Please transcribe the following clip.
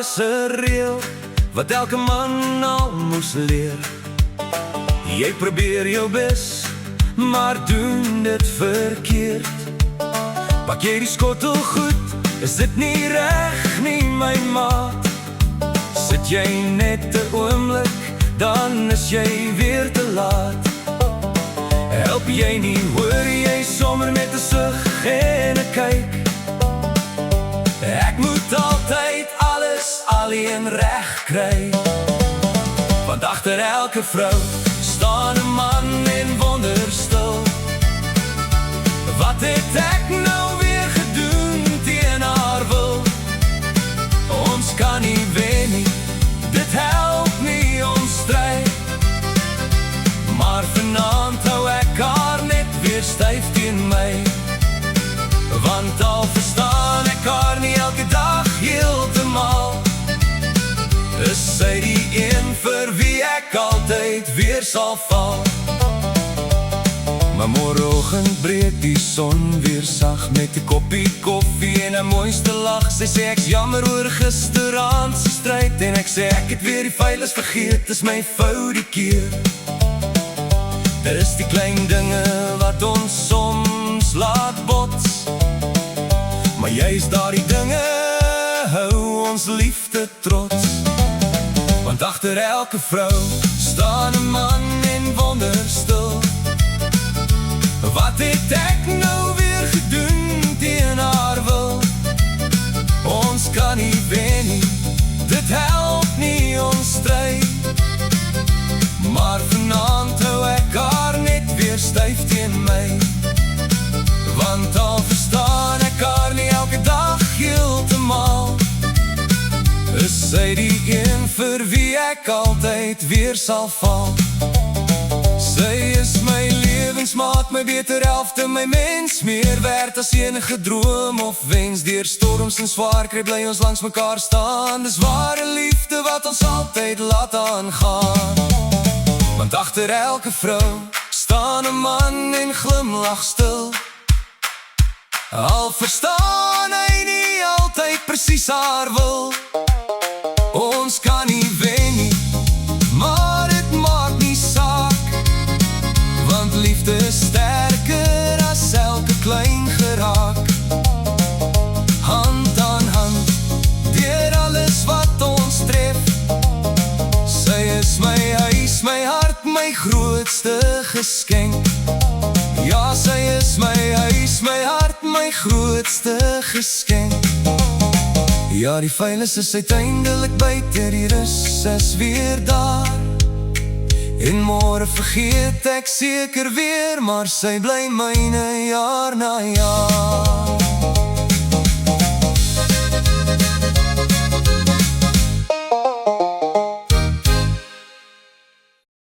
is 'n reël wat elke man al moes leer. Jy probeer jou bes, maar doen dit verkeerd. Pak jy die skottel goed, is dit nie reg nie, my maat. Sit jy net 'n oomblik, dan is jy weer te laat. Help jy nie, hoor jy sommer met 'n sug en 'n kyk. Ek moet altyd alles alleen reg kry. Want agter elke vrou staan 'n man en wonder stil. Wat het ek nou weer gedoen teen haar wil? Ons kan nie wen nie, dit help nie ons stryd. Maar vanaand hou ek haar net weer styf teen my. Want al verstaan ek haar nie elke dag heeltemal, is sy die een vir wie ek altyd weer sal val. Maar môreoggend breek die son weer sag met 'n koppie koffie en 'n mooiste lag. Sy sê ek's jammer oor gisteraand se stryd, en ek sê ek het weer die veilig vergeet, is my fout die keer. Dit is die klein dinge wat ons soms laat bots, maar juist daardie dinge hou ons liefde trots. Want agter elke vrou staan 'n man en wonder stil. Wat het ek nou weer gedoen teen haar wil? Ons kan nie wen nie, dit help nie ons stryd. Maar vanaand hou ek haar net weer styf teen my. Want al verstaan ek haar nie elke dag heeltemal, is sy die een vir wie ek altyd weer sal val. Sy is my lewensmaat, my beter helfte, my mens, meer werd as enige droom of wens. Deur storms en swaar kry bly ons langs mekaar staan. Dis ware liefde wat ons altyd laat aangaan. Want agter elke vrou staan 'n man en glimlag stil. Al verstaan hy nie altyd presies haar wil. Ons kan nie wen nie, maar dit maak nie saak. Want liefde is sterker as elke klein geraak. Hand aan hand, deur alles wat ons tref. Sy is my huis, my hart, my grootste geskenk. Ja, sy is my huis, my hart, my grootste geskenk. Ja, die veilig is uiteindelik buite, die rus is weer daar. En môre vergeet ek seker weer, maar sy bly myne jaar na jaar.